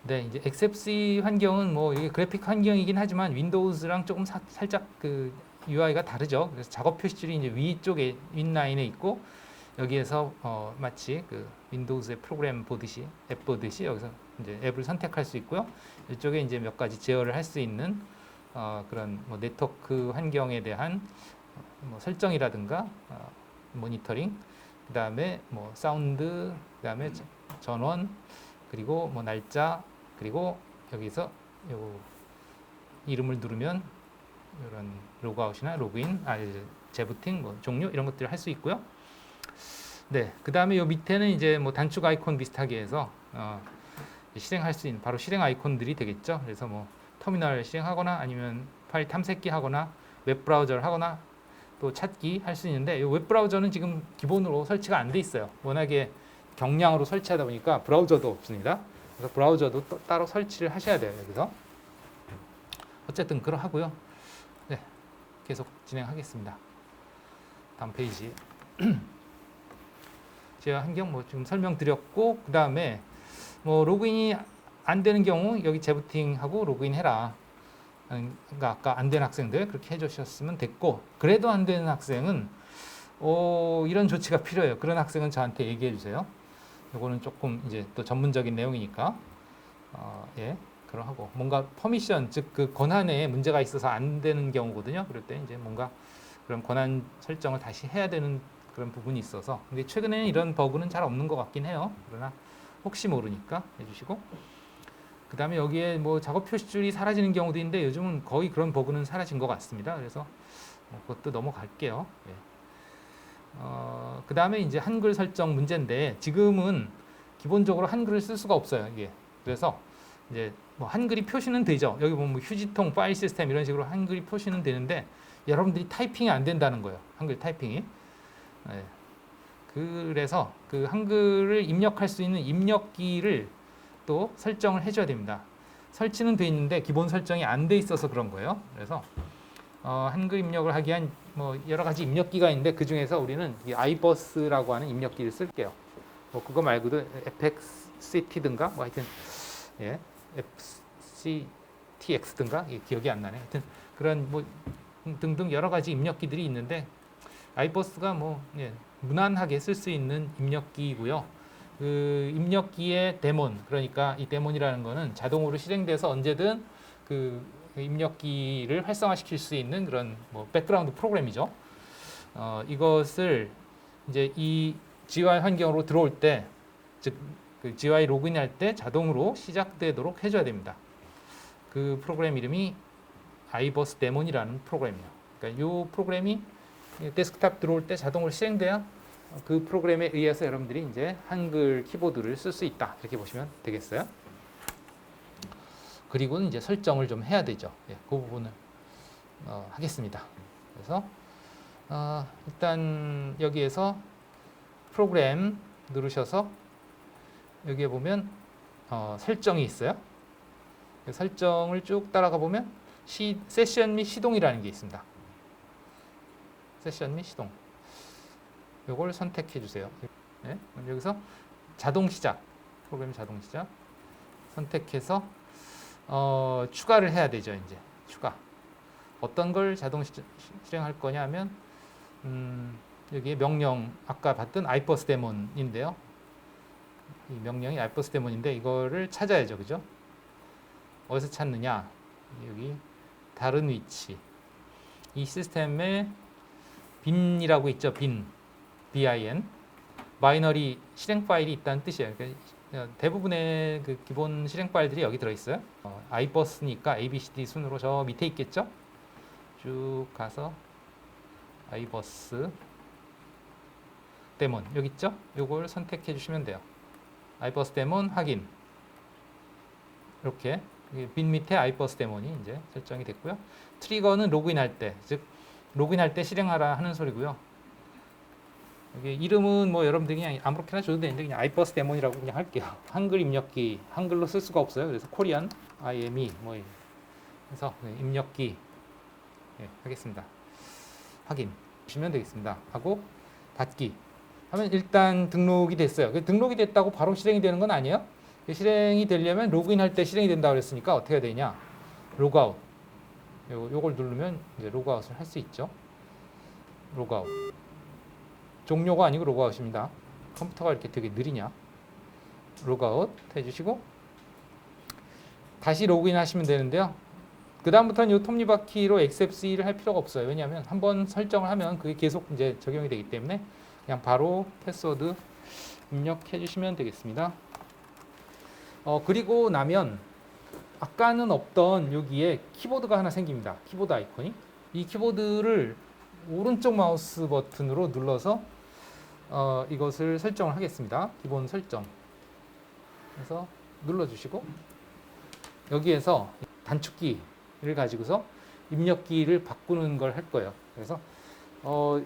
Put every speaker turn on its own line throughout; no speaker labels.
네, 이제 XFC 환경은 뭐 이게 그래픽 환경이긴 하지만 윈도우즈랑 조금 살짝 그 UI가 다르죠. 그래서 작업 표시줄이 이제 위쪽에 윗라인에 있고 여기에서 마치 그 윈도우즈의 프로그램 보듯이 앱 보듯이 여기서 이제 앱을 선택할 수 있고요. 이쪽에 이제 몇 가지 제어를 할 수 있는 그런 뭐 네트워크 환경에 대한 뭐 설정이라든가 모니터링, 그 다음에 뭐 사운드, 그 다음에 전원, 그리고 뭐 날짜, 그리고 여기서 요 이름을 누르면 이런 로그아웃이나 로그인, 재부팅, 뭐 종료 이런 것들을 할 수 있고요. 네, 그 다음에 요 밑에는 이제 뭐 단축 아이콘 비슷하게 해서 실행할 수 있는 바로 실행 아이콘들이 되겠죠. 그래서 뭐 터미널 실행하거나 아니면 파일 탐색기 하거나 웹 브라우저를 하거나 또 찾기 할 수 있는데 이 웹 브라우저는 지금 기본으로 설치가 안 돼 있어요. 워낙에 경량으로 설치하다 보니까 브라우저도 없습니다. 그래서 브라우저도 또 따로 설치를 하셔야 돼요. 여기서 어쨌든 그러하고요. 네, 계속 진행하겠습니다. 다음 페이지. 제가 환경 뭐 지금 설명드렸고 그 다음에 뭐 로그인이 안 되는 경우 여기 재부팅하고 로그인 해라. 그러니까 아까 안 된 학생들 그렇게 해주셨으면 됐고 그래도 안 되는 학생은 이런 조치가 필요해요. 그런 학생은 저한테 얘기해 주세요. 이거는 조금 이제 또 전문적인 내용이니까 예, 그러하고 뭔가 퍼미션 즉 그 권한에 문제가 있어서 안 되는 경우거든요. 그럴 때 이제 뭔가 그런 권한 설정을 다시 해야 되는 그런 부분이 있어서 근데 최근에는 이런 버그는 잘 없는 것 같긴 해요. 그러나 혹시 모르니까 해주시고 그 다음에 여기에 뭐 작업 표시줄이 사라지는 경우도 있는데 요즘은 거의 그런 버그는 사라진 것 같습니다. 그래서 그것도 넘어갈게요. 예. 그 다음에 이제 한글 설정 문제인데 지금은 기본적으로 한글을 쓸 수가 없어요. 이게 그래서 이제 뭐 한글이 표시는 되죠. 여기 보면 뭐 휴지통, 파일 시스템 이런 식으로 한글이 표시는 되는데 여러분들이 타이핑이 안 된다는 거예요. 한글 타이핑이. 예. 그래서 그 한글을 입력할 수 있는 입력기를 또 설정을 해줘야 됩니다. 설치는 돼 있는데 기본 설정이 안 돼 있어서 그런 거예요. 그래서 한글 입력을 하기 위한 뭐 여러 가지 입력기가 있는데 그 중에서 우리는 이 iBus라고 하는 입력기를 쓸게요. 뭐 그거 말고도 FXCT든가 뭐 하여튼 예, FCTX든가 기억이 안 나네. 하여튼 그런 뭐 등등 여러 가지 입력기들이 있는데 iBus가 뭐 예, 무난하게 쓸 수 있는 입력기이고요. 그 입력기의 데몬 그러니까 이 데몬이라는 거는 자동으로 실행돼서 언제든 그 입력기를 활성화시킬 수 있는 그런 뭐 백그라운드 프로그램이죠. 이것을 이제 이 GUI 환경으로 들어올 때, 즉 그 GUI 로그인할 때 자동으로 시작되도록 해줘야 됩니다. 그 프로그램 이름이 iBus 데몬이라는 프로그램이에요. 그러니까 이 프로그램이 데스크탑 들어올 때 자동으로 실행돼야 그 프로그램에 의해서 여러분들이 이제 한글 키보드를 쓸 수 있다 이렇게 보시면 되겠어요. 그리고는 이제 설정을 좀 해야 되죠. 예, 그 부분을 하겠습니다. 그래서 일단 여기에서 프로그램 누르셔서 여기에 보면 설정이 있어요. 설정을 쭉 따라가 보면 세션 및 시동이라는 게 있습니다. 세션 및 시동. 이걸 선택해 주세요. 네, 여기서 자동 시작, 프로그램 자동 시작 선택해서 추가를 해야 되죠. 이제 추가. 어떤 걸 자동 실행할 거냐 하면 여기에 명령 아까 봤던 iBus 데몬인데요. 이 명령이 iBus 데몬인데 이거를 찾아야죠. 그죠? 어디서 찾느냐? 여기 다른 위치. 이 시스템에 bin이라고 있죠. bin. 바이너리 실행 파일이 있다는 뜻이에요. 그러니까 대부분의 그 기본 실행 파일들이 여기 들어 있어요. iBus니까 ABCD 순으로 저 밑에 있겠죠? 쭉 가서 iBus 데몬 여기 있죠? 요걸 선택해 주시면 돼요. iBus 데몬 확인. 이렇게 bin 밑에 iBus 데몬이 이제 설정이 됐고요. 트리거는 로그인할 때, 즉 로그인할 때 실행하라 하는 소리고요. 여기 이름은 뭐 여러분들이 그냥 아무렇게나 줘도 되는데 그냥 iBus 데몬이라고 그냥 할게요. 한글 입력기 한글로 쓸 수가 없어요. 그래서 코리안 IME 뭐 해서 입력기 하겠습니다. 확인 보시면 되겠습니다. 하고 닫기 하면 일단 등록이 됐어요. 등록이 됐다고 바로 실행이 되는 건 아니에요. 실행이 되려면 로그인 할 때 실행이 된다고 그랬으니까 어떻게 해야 되냐? 로그아웃. 요걸 누르면 이제 로그아웃을 할 수 있죠. 로그아웃. 종료가 아니고 로그아웃입니다. 컴퓨터가 이렇게 되게 느리냐? 로그아웃 해주시고 다시 로그인 하시면 되는데요. 그 다음부터는 이 톱니바퀴로 XFC를 할 필요가 없어요. 왜냐하면 한번 설정을 하면 그게 계속 이제 적용이 되기 때문에 그냥 바로 패스워드 입력해 주시면 되겠습니다. 그리고 나면 아까는 없던 여기에 키보드가 하나 생깁니다. 키보드 아이콘이. 이 키보드를 오른쪽 마우스 버튼으로 눌러서 이것을 설정을 하겠습니다. 기본 설정. 그래서 눌러주시고 여기에서 단축키를 가지고서 입력기를 바꾸는 걸 할 거예요. 그래서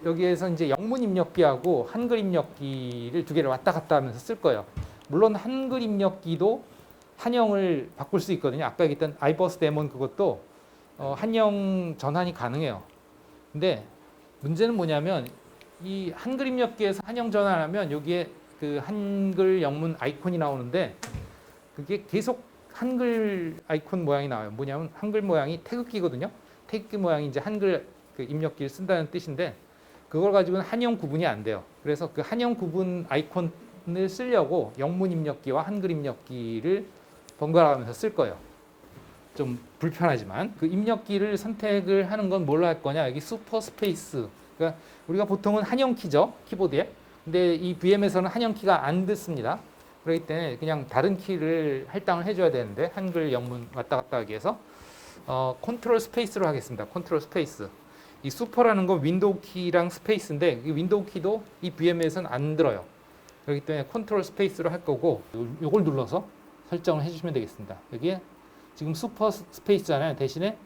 여기에서 이제 영문 입력기하고 한글 입력기를 두 개를 왔다 갔다 하면서 쓸 거예요. 물론 한글 입력기도 한영을 바꿀 수 있거든요. 아까 얘기했던 아이버스 데몬 그것도 한영 전환이 가능해요. 근데 문제는 뭐냐면 이 한글 입력기에서 한영 전환하면 여기에 그 한글 영문 아이콘이 나오는데 그게 계속 한글 아이콘 모양이 나와요. 뭐냐면 한글 모양이 태극기거든요. 태극기 모양이 이제 한글 그 입력기를 쓴다는 뜻인데 그걸 가지고는 한영 구분이 안 돼요. 그래서 그 한영 구분 아이콘을 쓰려고 영문 입력기와 한글 입력기를 번갈아가면서 쓸 거예요. 좀 불편하지만 그 입력기를 선택을 하는 건 뭘로 할 거냐? 여기 슈퍼 스페이스. 그러니까 우리가 보통은 한영 키죠, 키보드에. 근데 이 VM에서는 한영 키가 안 듣습니다. 그렇기 때문에 그냥 다른 키를 할당을 해줘야 되는데 한글 영문 왔다 갔다 하기 위해서 컨트롤 스페이스로 하겠습니다. 컨트롤 스페이스. 이 슈퍼라는 건 윈도우 키랑 스페이스인데 이 윈도우 키도 이 VM에서는 안 들어요. 그렇기 때문에 컨트롤 스페이스로 할 거고 요걸 눌러서 설정을 해주시면 되겠습니다. 여기에 지금 슈퍼 스페이스잖아요. 대신에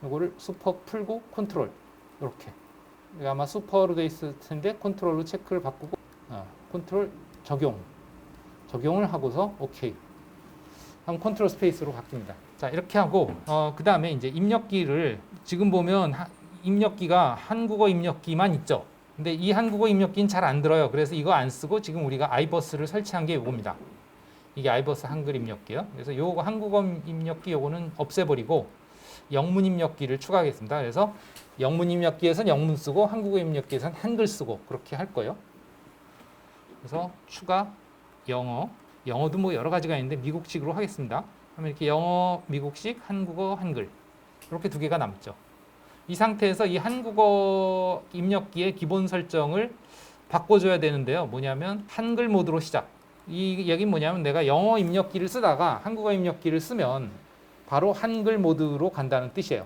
요거를 슈퍼 풀고 컨트롤 이렇게. 아마 슈퍼로 돼 있을 텐데 컨트롤로 체크를 바꾸고 컨트롤 적용을 하고서 오케이. 하면 컨트롤 스페이스로 바뀝니다. 자, 이렇게 하고 그 다음에 이제 입력기를 지금 보면 입력기가 한국어 입력기만 있죠. 근데 이 한국어 입력기는 잘 안 들어요. 그래서 이거 안 쓰고 지금 우리가 아이버스를 설치한 게 이겁니다. 이게 아이버스 한글 입력기예요. 그래서 요거 한국어 입력기 요거는 없애버리고 영문 입력기를 추가하겠습니다. 그래서 영문 입력기에서는 영문 쓰고 한국어 입력기에서는 한글 쓰고 그렇게 할 거예요. 그래서 추가 영어도 뭐 여러 가지가 있는데 미국식으로 하겠습니다. 그러면 이렇게 영어, 미국식, 한국어, 한글 이렇게 두 개가 남죠. 이 상태에서 이 한국어 입력기의 기본 설정을 바꿔줘야 되는데요. 뭐냐면 한글 모드로 시작. 이 얘기는 뭐냐면 내가 영어 입력기를 쓰다가 한국어 입력기를 쓰면 바로 한글 모드로 간다는 뜻이에요.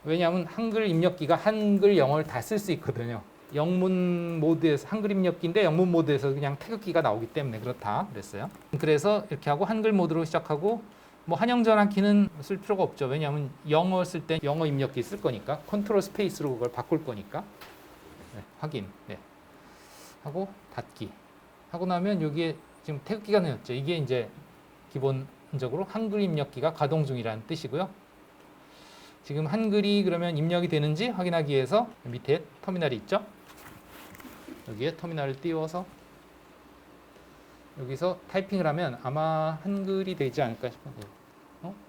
왜냐하면 한글 입력기가 한글, 영어를 다 쓸 수 있거든요. 영문 모드에서 한글 입력기인데 영문 모드에서 그냥 태극기가 나오기 때문에 그렇다 그랬어요. 그래서 이렇게 하고 한글 모드로 시작하고 뭐 한영 전환키는 쓸 필요가 없죠. 왜냐하면 영어 쓸 때 영어 입력기 쓸 거니까 컨트롤 스페이스로 그걸 바꿀 거니까 확인 하고 닫기 하고 나면 여기에 지금 태극기가 나왔죠. 이게 이제 기본적으로 한글 입력기가 가동 중이라는 뜻이고요. 지금 한글이 그러면 입력이 되는지 확인하기 위해서 밑에 터미널이 있죠. 여기에 터미널을 띄워서 여기서 타이핑을 하면 아마 한글이 되지 않을까 싶은데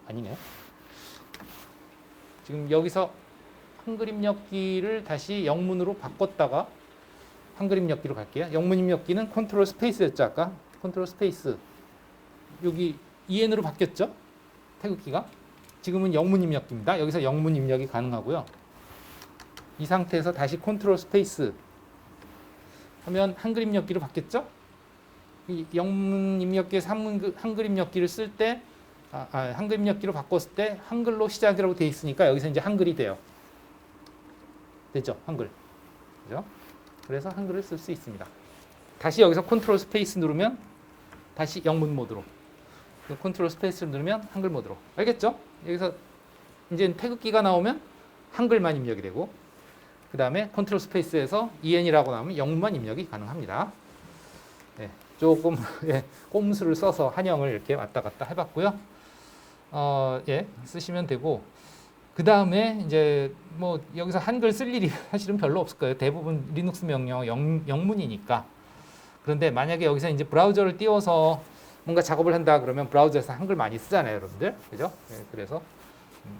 아니네요. 지금 여기서 한글 입력기를 다시 영문으로 바꿨다가 한글 입력기로 갈게요. 영문 입력기는 컨트롤 스페이스였죠. 아까 컨트롤 스페이스 여기 EN으로 바뀌었죠. 태극기가 지금은 영문 입력기입니다. 여기서 영문 입력이 가능하고요. 이 상태에서 다시 컨트롤 스페이스 하면 한글 입력기로 바뀌었죠. 이 영문 입력기에서 한글 입력기를 쓸 때 한글 입력기로 바꿨을 때 한글로 시작이라고 되어 있으니까 여기서 이제 한글이 돼요. 됐죠? 한글. 그죠? 그래서 한글을 쓸 수 있습니다. 다시 여기서 컨트롤 스페이스 누르면 다시 영문 모드로. 컨트롤 스페이스를 누르면 한글 모드로. 알겠죠? 여기서 이제 태극기가 나오면 한글만 입력이 되고 그 다음에 컨트롤 스페이스에서 EN이라고 나오면 영문만 입력이 가능합니다. 네, 조금 꼼수를 써서 한영을 이렇게 왔다 갔다 해봤고요. 쓰시면 되고 그 다음에 이제 뭐 여기서 한글 쓸 일이 사실은 별로 없을 거예요. 대부분 리눅스 명령 영문이니까. 그런데 만약에 여기서 이제 브라우저를 띄워서 뭔가 작업을 한다 그러면 브라우저에서 한글 많이 쓰잖아요, 여러분들. 그죠? 네, 그래서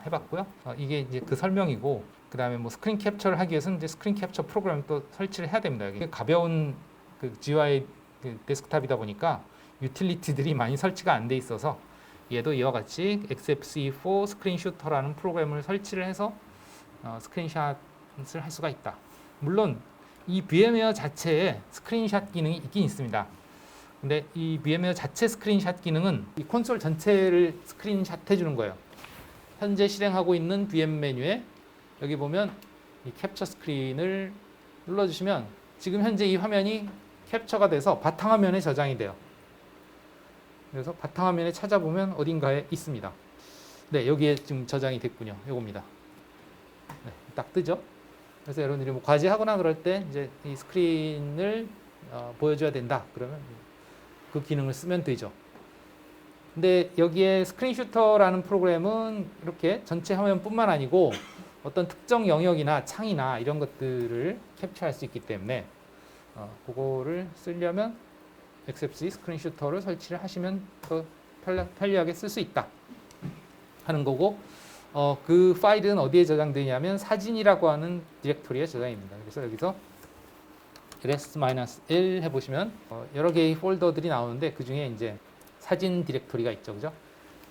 해봤고요. 이게 이제 그 설명이고, 그 다음에 뭐 스크린 캡처를 하기 위해서는 이제 스크린 캡처 프로그램 또 설치를 해야 됩니다. 이게 가벼운 그 GUI 그 데스크탑이다 보니까 유틸리티들이 많이 설치가 안 돼 있어서 얘도 이와 같이 XFCE4 스크린 슈터라는 프로그램을 설치를 해서 스크린샷을 할 수가 있다. 물론 이 VM웨어 자체에 스크린샷 기능이 있긴 있습니다. 근데 이 VM웨어 자체 스크린샷 기능은 이 콘솔 전체를 스크린샷 해주는 거예요. 현재 실행하고 있는 VM 메뉴에 여기 보면 이 캡처 스크린을 눌러주시면 지금 현재 이 화면이 캡처가 돼서 바탕화면에 저장이 돼요. 그래서 바탕화면에 찾아보면 어딘가에 있습니다. 네, 여기에 지금 저장이 됐군요. 요겁니다. 네, 딱 뜨죠? 그래서 여러분들이 뭐 과제하거나 그럴 때 이제 이 스크린을 보여줘야 된다. 그러면 그 기능을 쓰면 되죠. 근데 여기에 스크린 슈터라는 프로그램은 이렇게 전체 화면뿐만 아니고 어떤 특정 영역이나 창이나 이런 것들을 캡처할 수 있기 때문에 그거를 쓰려면 XFCE 스크린 슈터를 설치를 하시면 더 편리하게 쓸 수 있다 하는 거고, 그 파일은 어디에 저장되냐면 사진이라고 하는 디렉토리에 저장입니다. 그래서 여기서 ls-l 해보시면 여러 개의 폴더들이 나오는데 그 중에 이제 사진 디렉토리가 있죠, 그죠?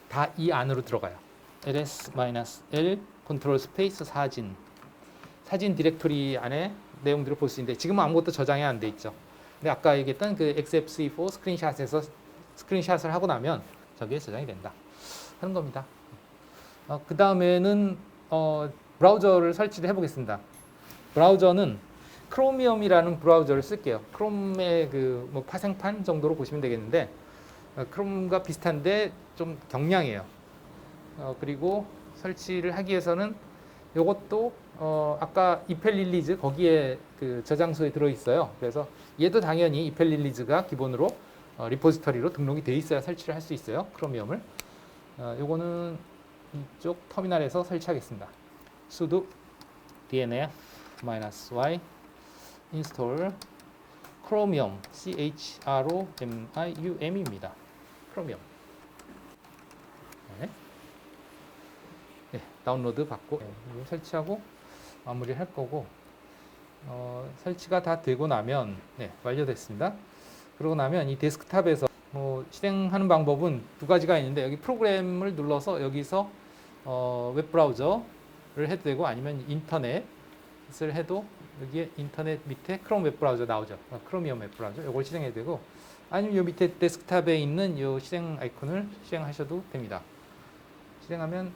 다 이 안으로 들어가요. ls-l 컨트롤 스페이스 사진 디렉토리 안에 내용들을 볼 수 있는데 지금은 아무것도 저장이 안 돼 있죠. 근데 아까 얘기했던 그 XFCE4 스크린샷에서 스크린샷을 하고 나면 저기에 저장이 된다 하는 겁니다. 그 다음에는 브라우저를 설치를 해보겠습니다. 브라우저는 크로미엄이라는 브라우저를 쓸게요. 크롬의 그 뭐 파생판 정도로 보시면 되겠는데 크롬과 비슷한데 좀 경량해요. 그리고 설치를 하기 위해서는 이것도 아까 이펠 릴리즈 거기에 그 저장소에 들어 있어요. 그래서 얘도 당연히 이펠 릴리즈가 기본으로 리포지터리로 등록이 돼 있어야 설치를 할 수 있어요. 크로미엄을. 요거는 이쪽 터미널에서 설치하겠습니다. sudo dnf-y install chromium chromium입니다. 크로미엄. 네. 네, 다운로드 받고 설치하고 마무리할 거고, 설치가 다 되고 나면 네, 완료됐습니다. 그러고 나면 이 데스크탑에서 실행하는 방법은 두 가지가 있는데, 여기 프로그램을 눌러서 여기서 웹브라우저를 해도 되고 아니면 인터넷을 해도 여기에 인터넷 밑에 크롬 웹브라우저 나오죠. 크로미엄 웹브라우저 이걸 실행해도 되고, 아니면 이 밑에 데스크탑에 있는 이 실행 아이콘을 실행하셔도 됩니다. 실행하면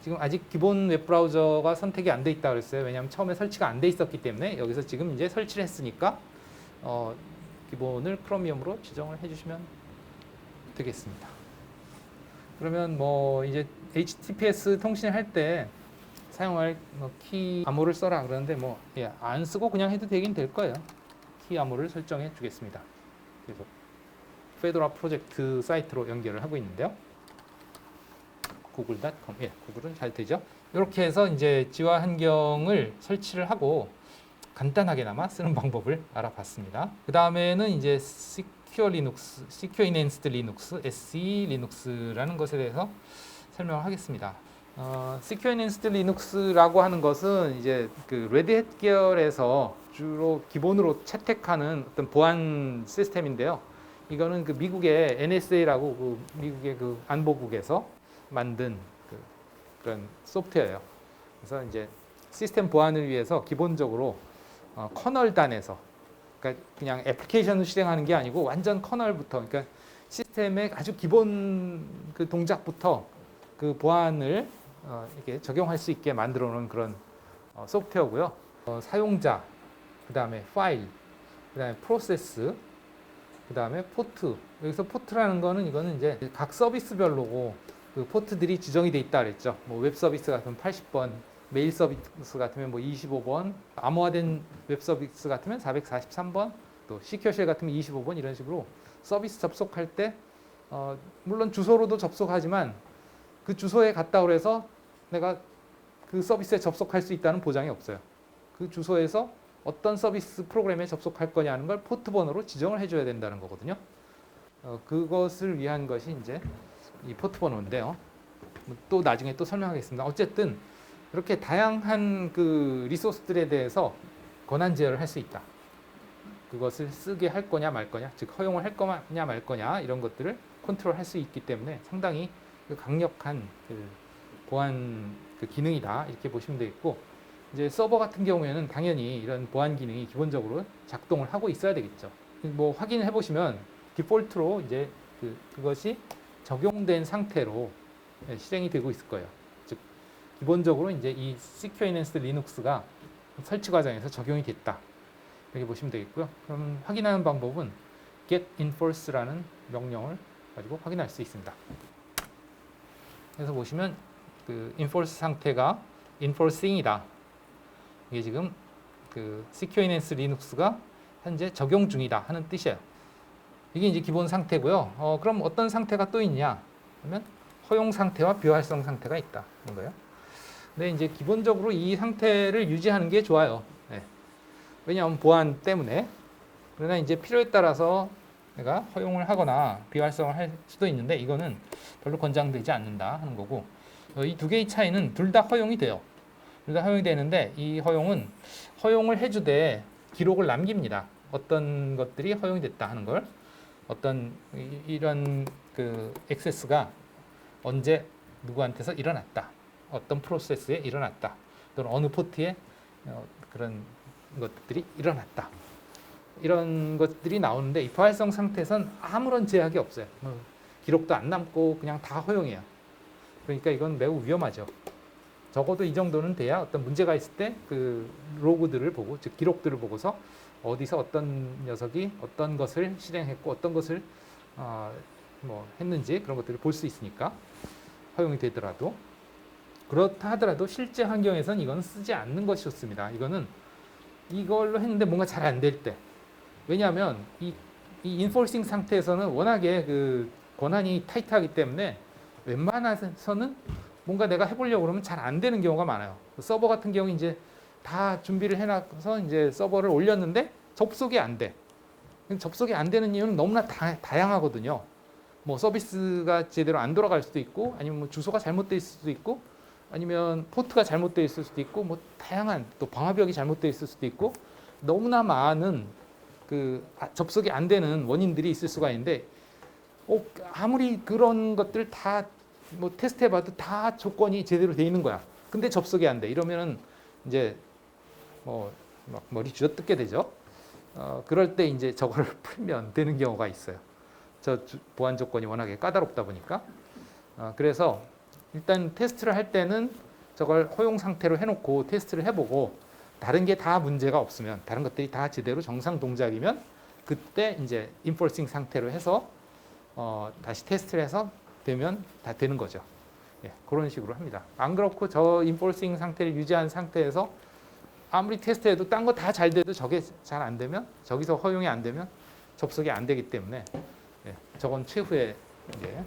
지금 아직 기본 웹브라우저가 선택이 안 돼 있다 그랬어요. 왜냐하면 처음에 설치가 안 돼 있었기 때문에 여기서 지금 이제 설치를 했으니까 기본을 크로미엄으로 지정을 해주시면 되겠습니다. 그러면 뭐 이제 HTTPS 통신을 할 때 사용할 키 암호를 써라 그러는데 안 쓰고 그냥 해도 되긴 될 거예요. 키 암호를 설정해 주겠습니다. 그래서 페도라 프로젝트 사이트로 연결을 하고 있는데요. google.com. 예, 구글은 잘 되죠. 이렇게 해서 이제 지화 환경을 설치를 하고 간단하게나마 쓰는 방법을 알아봤습니다. 그 다음에는 이제 Secure Linux, Secure Enhanced Linux, SE Linux라는 것에 대해서 설명을 하겠습니다. Secure Enhanced Linux라고 하는 것은 이제 그 레드햇 계열에서 주로 기본으로 채택하는 어떤 보안 시스템인데요. 이거는 그 미국의 NSA라고 그 미국의 그 안보국에서 만든 그런 소프트웨어예요. 그래서 이제 시스템 보안을 위해서 기본적으로 커널단에서, 그러니까 그냥 애플리케이션을 실행하는 게 아니고 완전 커널부터, 그러니까 시스템의 아주 기본 그 동작부터 그 보안을 이렇게 적용할 수 있게 만들어 놓은 그런 소프트웨어고요. 사용자, 그 다음에 파일, 그 다음에 프로세스, 그 다음에 포트. 여기서 포트라는 거는 이거는 이제 각 서비스별로고 그 포트들이 지정이 돼 있다 그랬죠. 뭐 웹 서비스 같으면 80번, 메일 서비스 같으면 뭐 25번, 암호화된 웹 서비스 같으면 443번, 또 시큐어쉘 같으면 25번 이런 식으로 서비스 접속할 때 물론 주소로도 접속하지만 그 주소에 갔다 그래서 내가 그 서비스에 접속할 수 있다는 보장이 없어요. 그 주소에서 어떤 서비스 프로그램에 접속할 거냐는 걸 포트 번호로 지정을 해줘야 된다는 거거든요. 그것을 위한 것이 이제 이 포트번호인데요. 또 나중에 또 설명하겠습니다. 어쨌든 이렇게 다양한 그 리소스들에 대해서 권한 제어를 할 수 있다. 그것을 쓰게 할 거냐 말 거냐, 즉 허용을 할 거냐 말 거냐 이런 것들을 컨트롤할 수 있기 때문에 상당히 그 강력한 그 보안 그 기능이다 이렇게 보시면 되겠고, 이제 서버 같은 경우에는 당연히 이런 보안 기능이 기본적으로 작동을 하고 있어야 되겠죠. 뭐 확인해 보시면 디폴트로 이제 그것이 적용된 상태로 실행이 되고 있을 거예요. 즉 기본적으로 이제 이 Secure Enhanced Linux가 설치 과정에서 적용이 됐다 이렇게 보시면 되겠고요. 그럼 확인하는 방법은 get enforce라는 명령을 가지고 확인할 수 있습니다. 그래서 보시면 그 enforce 상태가 enforcing이다. 이게 지금 그 Secure Enhanced Linux가 현재 적용 중이다 하는 뜻이에요. 이게 이제 기본 상태고요. 그럼 어떤 상태가 또 있냐? 그러면 허용 상태와 비활성 상태가 있다. 그런 거예요. 근데 이제 기본적으로 이 상태를 유지하는 게 좋아요. 네. 왜냐하면 보안 때문에. 그러나 이제 필요에 따라서 내가 허용을 하거나 비활성을 할 수도 있는데 이거는 별로 권장되지 않는다 하는 거고, 이 두 개의 차이는 둘 다 허용이 돼요. 둘 다 허용이 되는데 이 허용은 허용을 해주되 기록을 남깁니다. 어떤 것들이 허용이 됐다 하는 걸, 어떤 이런 그 액세스가 언제 누구한테서 일어났다, 어떤 프로세스에 일어났다, 또는 어느 포트에 그런 것들이 일어났다, 이런 것들이 나오는데 이 비활성 상태에선 아무런 제약이 없어요. 기록도 안 남고 그냥 다 허용해요. 그러니까 이건 매우 위험하죠. 적어도 이 정도는 돼야 어떤 문제가 있을 때 그 로그들을 보고, 즉 기록들을 보고서 어디서 어떤 녀석이 어떤 것을 실행했고 어떤 것을 뭐 했는지 그런 것들을 볼 수 있으니까 허용이 되더라도, 그렇다 하더라도 실제 환경에서는 이건 쓰지 않는 것이 좋습니다. 이거는 이걸로 했는데 뭔가 잘 안 될 때, 왜냐하면 이 인포싱 상태에서는 워낙에 그 권한이 타이트하기 때문에 웬만해서는 뭔가 내가 해보려고 그러면 잘 안 되는 경우가 많아요. 서버 같은 경우 이제 다 준비를 해놔서 이제 서버를 올렸는데 접속이 안 돼. 접속이 안 되는 이유는 너무나 다양하거든요. 뭐 서비스가 제대로 안 돌아갈 수도 있고, 아니면 뭐 주소가 잘못되어 있을 수도 있고, 아니면 포트가 잘못되어 있을 수도 있고, 뭐 다양한 또 방화벽이 잘못되어 있을 수도 있고, 너무나 많은 그 접속이 안 되는 원인들이 있을 수가 있는데, 아무리 그런 것들 다 뭐 테스트해봐도 다 조건이 제대로 돼 있는 거야. 근데 접속이 안 돼. 이러면은 이제 뭐 막 머리 쥐어뜯게 되죠. 그럴 때 이제 저걸 풀면 되는 경우가 있어요. 저 보안 조건이 워낙에 까다롭다 보니까. 그래서 일단 테스트를 할 때는 저걸 허용 상태로 해놓고 테스트를 해보고, 다른 게 다 문제가 없으면, 다른 것들이 다 제대로 정상 동작이면 그때 이제 인포싱 상태로 해서 다시 테스트를 해서 되면 다 되는 거죠. 예, 그런 식으로 합니다. 안 그렇고 저 인포싱 상태를 유지한 상태에서 아무리 테스트해도 딴 거 다 잘 돼도 저게 잘 안 되면, 저기서 허용이 안 되면 접속이 안 되기 때문에, 예, 저건 최후의 이제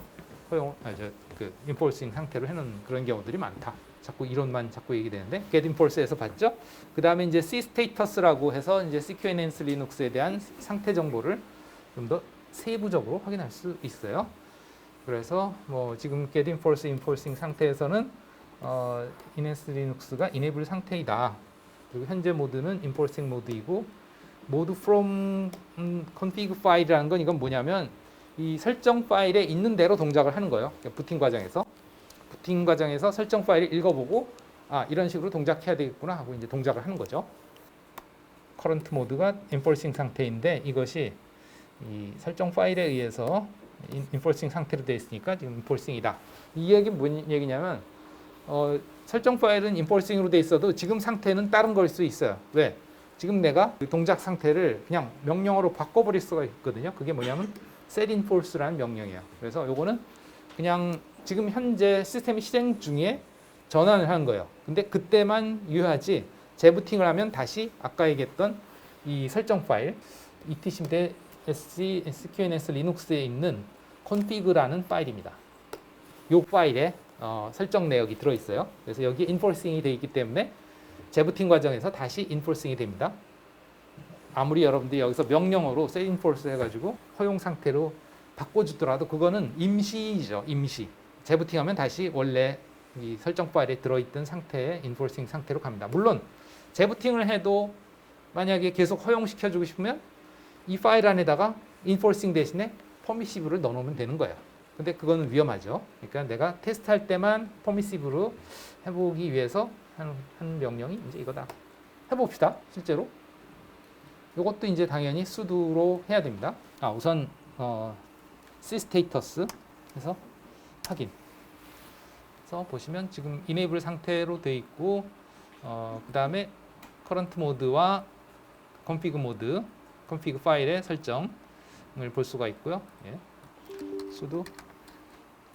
허용, 그 인포싱 상태로 해놓은 그런 경우들이 많다. 자꾸 이론만 자꾸 얘기되는데, get enforce에서 봤죠. 그 다음에 이제 C status라고 해서 이제 Secure Enhanced Linux에 대한 상태 정보를 좀 더 세부적으로 확인할 수 있어요. 그래서 뭐 지금 get enforce, enforcing 상태에서는 Enhanced Linux가 enable 상태이다. 그리고 현재 모드는 enforcing 모드이고, mode from config 파일이라는 건 이건 뭐냐면 이 설정 파일에 있는 대로 동작을 하는 거예요. 부팅 과정에서 설정 파일을 읽어보고 이런 식으로 동작해야 되겠구나 하고 이제 동작을 하는 거죠. current 모드가 enforcing 상태인데 이것이 이 설정 파일에 의해서 enforcing 상태로 되어 있으니까 지금 enforcing이다. 이 얘기는 뭔 얘기냐면 설정 파일은 enforcing으로 되어 있어도 지금 상태는 다른 걸 수 있어요. 왜? 지금 내가 그 동작 상태를 그냥 명령어로 바꿔버릴 수가 있거든요. 그게 뭐냐면 set enforce라는 명령이에요. 그래서 요거는 그냥 지금 현재 시스템이 실행 중에 전환을 하는 거예요. 근데 그때만 유효하지, 재부팅을 하면 다시 아까 얘기했던 이 설정 파일 etc SQNS 리눅스에 있는 config라는 파일입니다. 이 파일에 설정 내역이 들어있어요. 그래서 여기에 enforcing이 되어 있기 때문에 재부팅 과정에서 다시 enforcing이 됩니다. 아무리 여러분들이 여기서 명령어로 set enforce 해가지고 허용 상태로 바꿔주더라도 그거는 임시죠. 임시. 재부팅하면 다시 원래 이 설정 파일에 들어있던 상태의 인포싱 상태로 갑니다. 물론 재부팅을 해도 만약에 계속 허용시켜주고 싶으면 이 파일 안에다가 인포싱 대신에 퍼미시브를 넣어놓으면 되는 거예요. 근데 그거는 위험하죠. 그러니까 내가 테스트할 때만 퍼미시브로 해보기 위해서 한 명령이 이제 이거다. 해봅시다. 실제로. 이것도 이제 당연히 sudo로 해야 됩니다. 우선 sysstatus 해서 확인. 그래서 보시면 지금 enable 상태로 돼 있고 그 다음에 current mode와 config mode, config 파일의 설정을 볼 수가 있고요. 예. sudo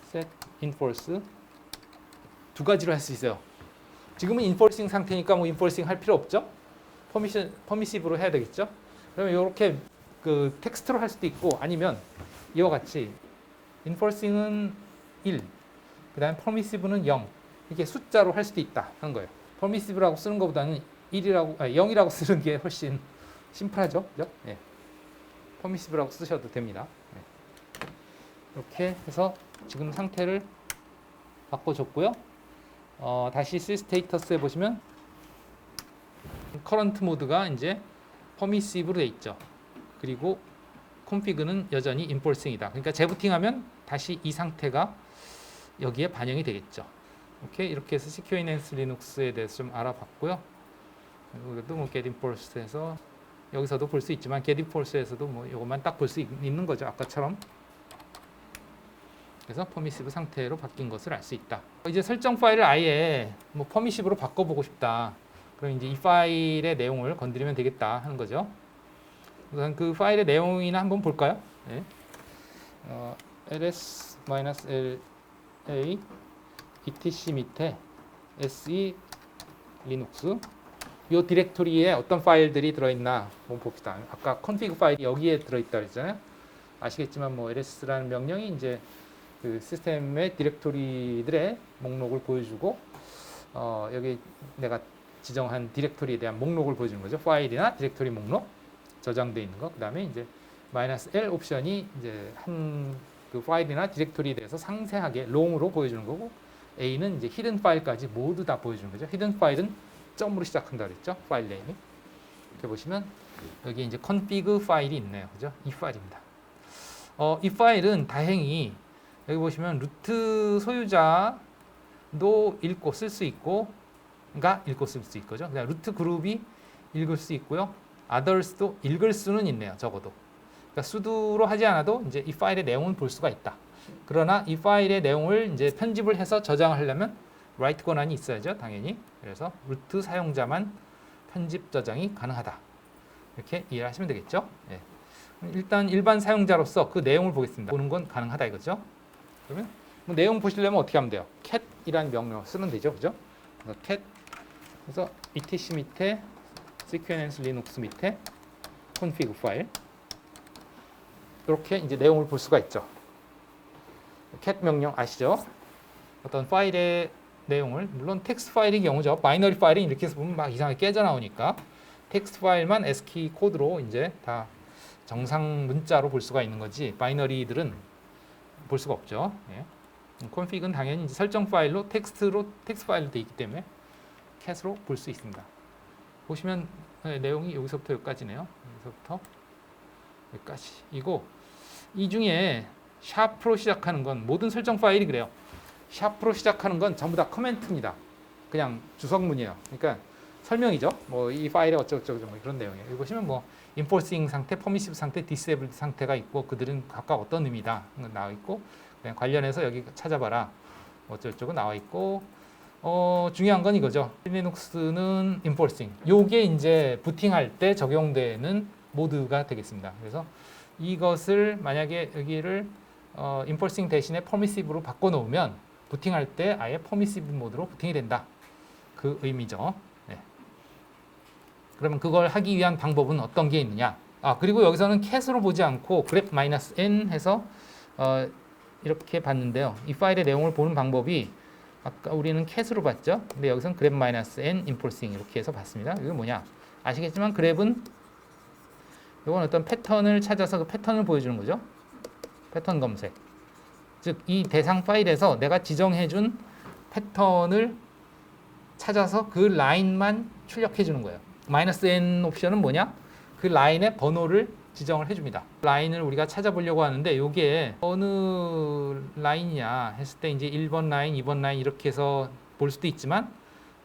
set enforce 두 가지로 할 수 있어요. 지금은 enforcing 상태니까 뭐 enforcing 할 필요 없죠. 퍼미시브로 해야 되겠죠. 그러면 이렇게 그 텍스트로 할 수도 있고 아니면 이와 같이 enforcing은 1, 그 다음에 permissive는 0 이렇게 숫자로 할 수도 있다 하는 거예요. permissive라고 쓰는 것보다는 0이라고 쓰는 게 훨씬 심플하죠. 그죠? 예. permissive라고 쓰셔도 됩니다. 예. 이렇게 해서 지금 상태를 바꿔줬고요. 다시 sysstatus에 보시면 current 모드가 이제 permissive로 돼 있죠. 그리고 config는 여전히 enforcing이다. 그러니까 재부팅하면 다시 이 상태가 여기에 반영이 되겠죠. 오케이, 이렇게 해서 Secure Enhanced Linux에 대해서 좀 알아봤고요. 그래도 뭐 get enforced에서 여기서도 볼 수 있지만 get enforced에서도 뭐 이것만 딱 볼 수 있는 거죠. 아까처럼. 그래서 permissive 상태로 바뀐 것을 알 수 있다. 이제 설정 파일을 아예 뭐 permissive로 바꿔보고 싶다. 그럼 이제 이 파일의 내용을 건드리면 되겠다 하는 거죠. 우선 그 파일의 내용이나 한번 볼까요? 네. ls-la etc 밑에 se linux 이 디렉토리에 어떤 파일들이 들어있나 한번 봅시다. 아까 config 파일이 여기에 들어있다 그랬잖아요. 아시겠지만 뭐 ls라는 명령이 이제 그 시스템의 디렉토리들의 목록을 보여주고 여기 내가 지정한 디렉토리에 대한 목록을 보여주는 거죠. 파일이나 디렉토리 목록 저장되어 있는 거. 그다음에 이제 -l 옵션이 이제 한 그 파일이나 디렉토리에 대해서 상세하게 롱으로 보여주는 거고 a는 이제 히든 파일까지 모두 다 보여주는 거죠. 히든 파일은 점으로 시작한다 그랬죠. 파일 네임이. 이렇게 보시면 여기 이제 config 파일이 있네요. 그죠? 이 파일입니다. 이 파일은 다행히 여기 보시면 루트 소유자도 읽고 쓸 수 있고 읽고 쓸 수 있고죠. 그냥 루트 그룹이 읽을 수 있고요. others도 읽을 수는 있네요. 적어도. 그러니까 sudo로 하지 않아도 이제 이 파일의 내용을 볼 수가 있다. 그러나 이 파일의 내용을 이제 편집을 해서 저장을 하려면 write 권한이 있어야죠. 당연히. 그래서 루트 사용자만 편집 저장이 가능하다. 이렇게 이해를 하시면 되겠죠. 예. 일단 일반 사용자로서 그 내용을 보겠습니다. 보는 건 가능하다 이거죠. 그러면 뭐 내용 보시려면 어떻게 하면 돼요? cat이라는 명령 쓰면 되죠. 그죠? 그래서 cat 그래서 etc 밑에 Secure Enhanced Linux 밑에 config 파일 이렇게 이제 내용을 볼 수가 있죠. cat 명령 아시죠? 어떤 파일의 내용을 물론 텍스트 파일의 경우죠. 바이너리 파일이 이렇게 해서 보면 막 이상하게 깨져 나오니까 텍스트 파일만 ASCII 코드로 이제 다 정상 문자로 볼 수가 있는 거지 바이너리들은 볼 수가 없죠. 예. config은 당연히 이제 설정 파일로 텍스트 파일로 되어 있기 때문에 cat으로 볼 수 있습니다. 보시면 내용이 여기서부터 여기까지네요. 여기서부터 여기까지이고 이 중에 샵으로 시작하는 건 모든 설정 파일이 그래요. 샵으로 시작하는 건 전부 다 커멘트입니다. 그냥 주석문이에요. 그러니까 설명이죠. 뭐 이 파일에 어쩌고저쩌고 뭐 그런 내용이에요. 여기 보시면 뭐 enforcing 상태, permissive 상태, disabled 상태가 있고 그들은 각각 어떤 의미다 나와 있고 그냥 관련해서 여기 찾아봐라 어쩌고저쩌고 나와 있고 중요한 건 이거죠. 리눅스는 enforcing. 요게 이제 부팅할 때 적용되는 모드가 되겠습니다. 그래서 이것을 만약에 여기를 enforcing 대신에 permissive로 바꿔 놓으면 부팅할 때 아예 permissive 모드로 부팅이 된다. 그 의미죠. 네. 그러면 그걸 하기 위한 방법은 어떤 게 있느냐? 그리고 여기서는 cat으로 보지 않고 grep-n 해서 이렇게 봤는데요. 이 파일의 내용을 보는 방법이 아까 우리는 cat으로 봤죠. 근데 여기서는 grep-n enforcing 이렇게 해서 봤습니다. 이게 뭐냐? 아시겠지만 grep은 이건 어떤 패턴을 찾아서 그 패턴을 보여주는 거죠. 패턴 검색. 즉 이 대상 파일에서 내가 지정해준 패턴을 찾아서 그 라인만 출력해 주는 거예요. -n 옵션은 뭐냐? 그 라인의 번호를 지정을 해줍니다. 라인을 우리가 찾아보려고 하는데 이게 어느 라인이냐 했을 때 이제 1번 라인, 2번 라인 이렇게 해서 볼 수도 있지만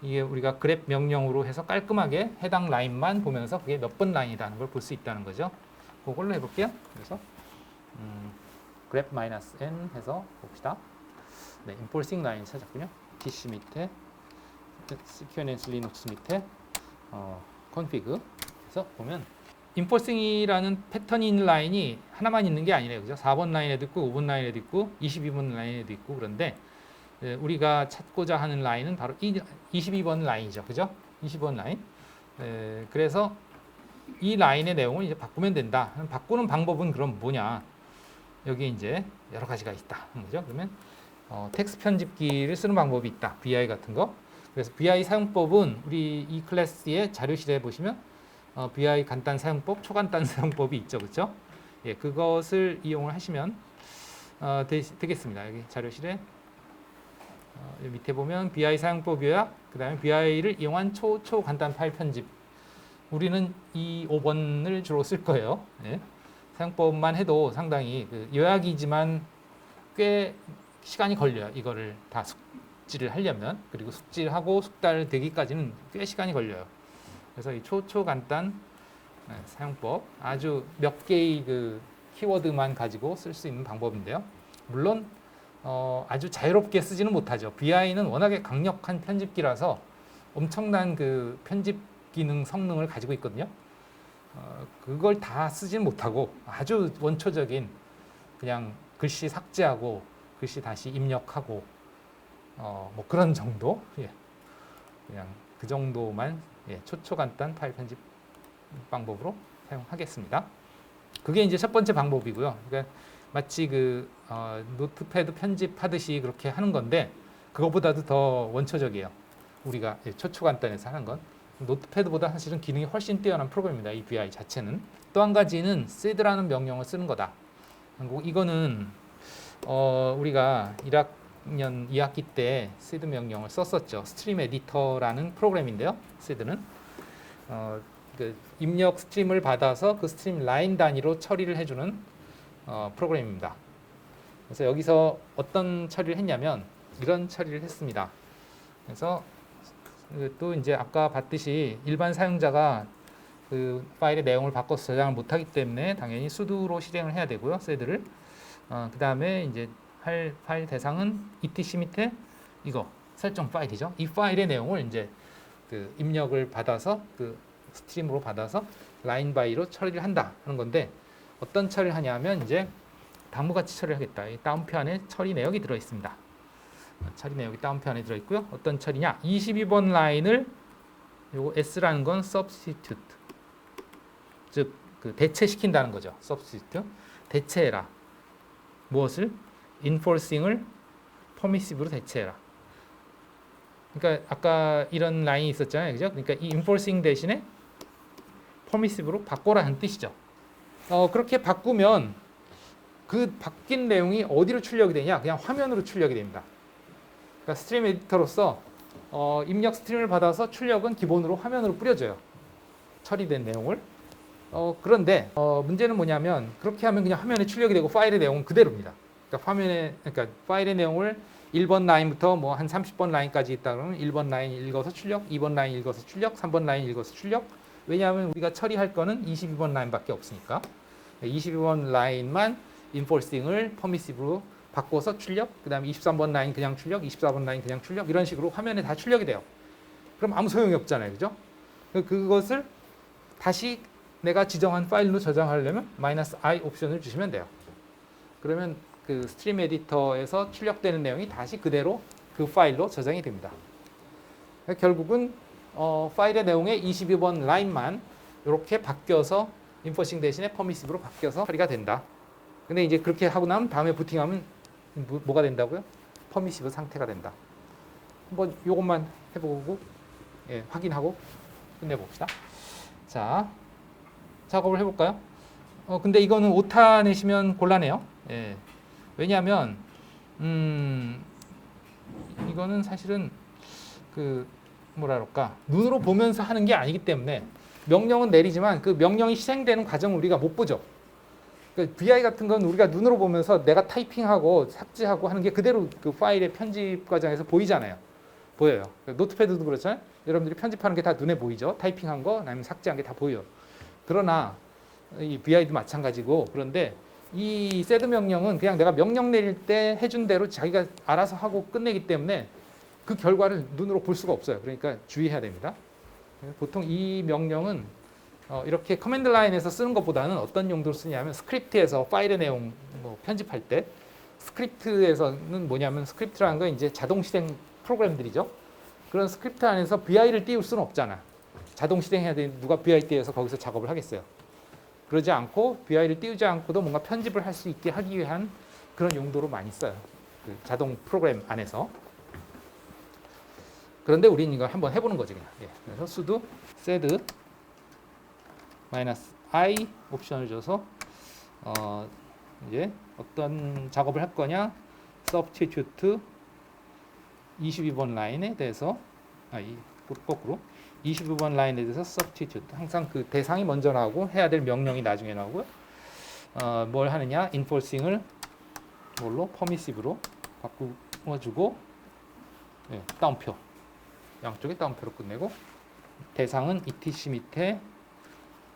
이게 우리가 그래프 명령으로 해서 깔끔하게 해당 라인만 보면서 그게 몇 번 라인이라는 걸 볼 수 있다는 거죠. 그걸로 해볼게요. 그래서 그래프 -n 해서 봅시다. 네, 인폴싱 라인 찾았군요. DC 밑에 QNS 리눅스 밑에 config 해서 보면 인폴싱이라는 패턴이 있는 라인이 하나만 있는 게 아니래요. 그죠? 4번 라인에도 있고 5번 라인에도 있고 22번 라인에도 있고 그런데 우리가 찾고자 하는 라인은 바로 22번 라인이죠. 그죠? 22번 라인. 그래서 이 라인의 내용을 이제 바꾸면 된다. 바꾸는 방법은 그럼 뭐냐? 여기 이제 여러 가지가 있다. 그죠? 그러면 텍스트 편집기를 쓰는 방법이 있다. BI 같은 거. 그래서 BI 사용법은 우리 이 클래스의 자료실에 보시면 BI 간단 사용법, 초간단 사용법이 있죠. 그렇죠? 예, 그것을 이용을 하시면 되겠습니다. 여기 자료실에 여기 밑에 보면 BI 사용법 요약, 그 다음에 BI를 이용한 초간단 파일 편집. 우리는 이 5번을 주로 쓸 거예요. 예. 사용법만 해도 상당히 요약이지만 꽤 시간이 걸려요. 이거를 다 숙지를 하려면. 그리고 숙지하고 숙달되기까지는 꽤 시간이 걸려요. 그래서 이 초간단 사용법, 아주 몇 개의 그 키워드만 가지고 쓸 수 있는 방법인데요. 물론 아주 자유롭게 쓰지는 못하죠. BI는 워낙에 강력한 편집기라서 엄청난 그 편집 기능 성능을 가지고 있거든요. 그걸 다 쓰지는 못하고 아주 원초적인 그냥 글씨 삭제하고 글씨 다시 입력하고 뭐 그런 정도, 예. 그냥 그 정도만 초간단 파일 편집 방법으로 사용하겠습니다. 그게 이제 첫 번째 방법이고요. 그러니까 마치 그 노트패드 편집하듯이 그렇게 하는 건데 그거보다도 더 원초적이에요. 우리가 초간단에서 하는 건 노트패드보다 사실은 기능이 훨씬 뛰어난 프로그램입니다. 이 BI 자체는. 또 한 가지는 seed라는 명령을 쓰는 거다. 그리고 이거는 우리가 1학년 2학기 때 seed 명령을 썼었죠. 스트림 에디터라는 프로그램인데요. seed는 그 입력 스트림을 받아서 그 스트림 라인 단위로 처리를 해주는 프로그램입니다. 그래서 여기서 어떤 처리를 했냐면 이런 처리를 했습니다. 그래서 또 이제 아까 봤듯이 일반 사용자가 그 파일의 내용을 바꿔서 저장을 못하기 때문에 당연히 sudo로 실행을 해야 되고요. seed를 그 다음에 이제 할 파일 대상은 etc 밑에 이거 설정 파일이죠. 이 파일의 내용을 이제 그 입력을 받아서 그 스트림으로 받아서 라인 바이로 처리를 한다 하는 건데 어떤 처리를 하냐면 이제 다음과 같이 처리를 하겠다. 이 다운표 안에 처리 내역이 들어 있습니다. 처리 내역이 다운표 안에 들어 있고요. 어떤 처리냐? 22번 라인을 요거 S라는 건 substitute, 즉 그 대체시킨다는 거죠. substitute 대체해라. 무엇을? enforcing을 permissive로 대체해라. 그러니까 아까 이런 라인이 있었잖아요. 그죠? 그러니까 이 enforcing 대신에 permissive로 바꿔라는 뜻이죠. 그렇게 바꾸면 그 바뀐 내용이 어디로 출력이 되냐? 그냥 화면으로 출력이 됩니다. 그러니까 스트림 에디터로서 입력 스트림을 받아서 출력은 기본으로 화면으로 뿌려져요. 처리된 내용을. 그런데 문제는 뭐냐면 그렇게 하면 그냥 화면에 출력이 되고 파일의 내용은 그대로입니다. 그러니까 파일의 내용을 1번 라인부터 뭐 한 30번 라인까지 있다 그러면 1번 라인 읽어서 출력, 2번 라인 읽어서 출력, 3번 라인 읽어서 출력. 왜냐하면 우리가 처리할 거는 22번 라인밖에 없으니까 22번 라인만 enforcing을 permissive로 바꿔서 출력, 그 다음에 23번 라인 그냥 출력, 24번 라인 그냥 출력 이런 식으로 화면에 다 출력이 돼요. 그럼 아무 소용이 없잖아요. 그죠? 그것을 다시 내가 지정한 파일로 저장하려면 -i 옵션을 주시면 돼요. 그러면 그 스트림 에디터에서 출력되는 내용이 다시 그대로 그 파일로 저장이 됩니다. 결국은 파일의 내용의 22번 라인만 이렇게 바뀌어서 인포싱 대신에 퍼미시브로 바뀌어서 처리가 된다. 근데 이제 그렇게 하고 나면 다음에 부팅하면 뭐가 된다고요? 퍼미시브 상태가 된다. 한번 이것만 해보고 확인하고 끝내봅시다. 자, 작업을 해볼까요? 근데 이거는 오타 내시면 곤란해요. 예. 왜냐하면 이거는 사실은 그 뭐라 그럴까 눈으로 보면서 하는 게 아니기 때문에 명령은 내리지만 그 명령이 실행되는 과정을 우리가 못 보죠. 그러니까 VI 같은 건 우리가 눈으로 보면서 내가 타이핑하고 삭제하고 하는 게 그대로 그 파일의 편집 과정에서 보이잖아요. 보여요. 노트패드도 그렇잖아요. 여러분들이 편집하는 게 다 눈에 보이죠. 타이핑한 거, 아니면 삭제한 게 다 보여. 그러나 이 VI도 마찬가지고 그런데 이 세드 명령은 그냥 내가 명령 내릴 때 해준 대로 자기가 알아서 하고 끝내기 때문에 그 결과를 눈으로 볼 수가 없어요. 그러니까 주의해야 됩니다. 보통 이 명령은 이렇게 커맨드 라인에서 쓰는 것보다는 어떤 용도로 쓰냐면 스크립트에서 파일의 내용 뭐 편집할 때 스크립트에서는 뭐냐면 스크립트라는 건 이제 자동 실행 프로그램들이죠. 그런 스크립트 안에서 VI를 띄울 수는 없잖아. 자동 실행해야 되는 누가 VI 띄워서 거기서 작업을 하겠어요. 그러지 않고 VI를 띄우지 않고도 뭔가 편집을 할 수 있게 하기 위한 그런 용도로 많이 써요. 그 자동 프로그램 안에서. 그런데 우리는 이거 한번 해보는 거지 그냥. 예. 그래서 sudo sed -i 옵션을 줘서 이제 어떤 작업을 할 거냐 substitute 22번 라인에 대해서 거꾸로 22번 라인에 대해서 substitute 항상 그 대상이 먼저 나오고 해야 될 명령이 나중에 나오고요. 뭘 하느냐 enforcing을 뭘로 permissive로 바꾸어주고 예, 다운표 양쪽에 다운표로 끝내고 대상은 etc 밑에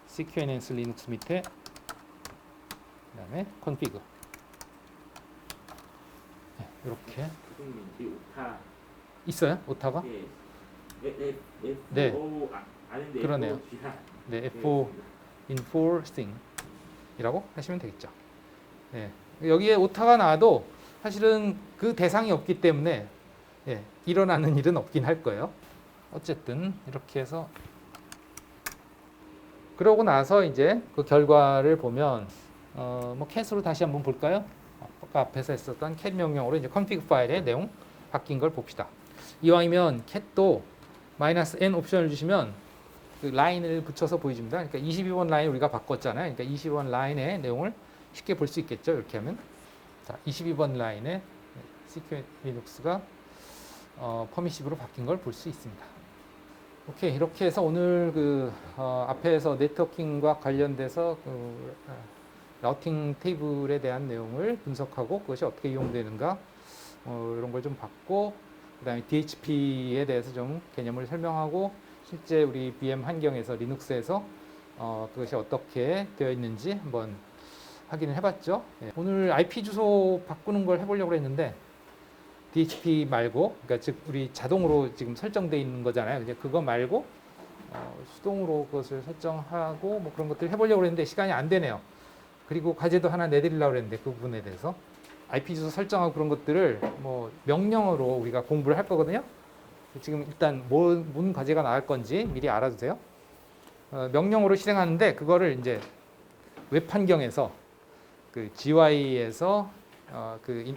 CQNS 리눅스 밑에 그다음에 config 네, 이렇게
오타
있어요? 오타가? 네.
아닌데
그러네요. 네, F4 enforcing 이라고 하시면 되겠죠. 네. 여기에 오타가 나와도 사실은 그 대상이 없기 때문에 예, 일어나는 일은 없긴 할 거예요. 어쨌든 이렇게 해서 그러고 나서 이제 그 결과를 보면 뭐 캣으로 다시 한번 볼까요? 아까 앞에서 했었던 캣 명령으로 이제 config 파일의 내용 바뀐 걸 봅시다. 이왕이면 캣도 -n 옵션을 주시면 그 라인을 붙여서 보여줍니다. 그러니까 22번 라인 우리가 바꿨잖아요. 그러니까 22번 라인의 내용을 쉽게 볼 수 있겠죠. 이렇게 하면 자, 22번 라인에 CQ 리눅스가 퍼미시브로 바뀐 걸 볼 수 있습니다. 오케이, 이렇게 해서 오늘 그 앞에서 네트워킹과 관련돼서 그 라우팅 테이블에 대한 내용을 분석하고 그것이 어떻게 이용되는가 이런 걸 좀 봤고 그다음에 DHP에 대해서 좀 개념을 설명하고 실제 우리 VM 환경에서 리눅스에서 그것이 어떻게 되어 있는지 한번 확인을 해봤죠. 예. 오늘 IP 주소 바꾸는 걸 해보려고 했는데 DHP 말고, 그러니까 즉 우리 자동으로 지금 설정되어 있는 거잖아요. 이제 그거 말고 수동으로 그것을 설정하고 뭐 그런 것들 해보려고 했는데 시간이 안 되네요. 그리고 과제도 하나 내드리려고 했는데 그 부분에 대해서 IP 주소 설정하고 그런 것들을 뭐 명령어로 우리가 공부를 할 거거든요. 지금 일단 뭔 과제가 나올 건지 미리 알아두세요. 명령어로 실행하는데 그거를 이제 웹 환경에서 그 GUI에서 그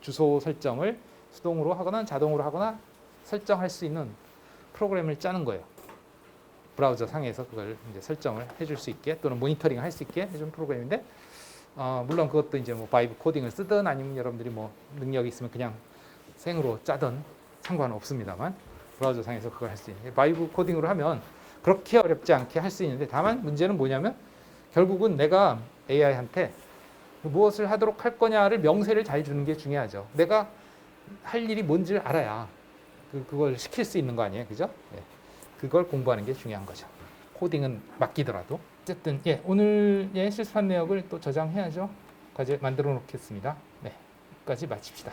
주소 설정을 수동으로 하거나 자동으로 하거나 설정할 수 있는 프로그램을 짜는 거예요. 브라우저 상에서 그걸 이제 설정을 해줄 수 있게 또는 모니터링 할 수 있게 해준 프로그램인데 물론 그것도 이제 뭐 바이브 코딩을 쓰든 아니면 여러분들이 뭐 능력이 있으면 그냥 생으로 짜든 상관은 없습니다만 브라우저 상에서 그걸 할 수 있는 바이브 코딩으로 하면 그렇게 어렵지 않게 할 수 있는데 다만 문제는 뭐냐면 결국은 내가 AI한테 무엇을 하도록 할 거냐를 명세를 잘 주는 게 중요하죠. 내가 할 일이 뭔지를 알아야 그걸 시킬 수 있는 거 아니에요, 그죠? 예. 그걸 공부하는 게 중요한 거죠. 코딩은 맡기더라도. 어쨌든 예, 오늘 실습한 내역을 또 저장해야죠. 과제 만들어 놓겠습니다. 네, 여기까지 마칩시다.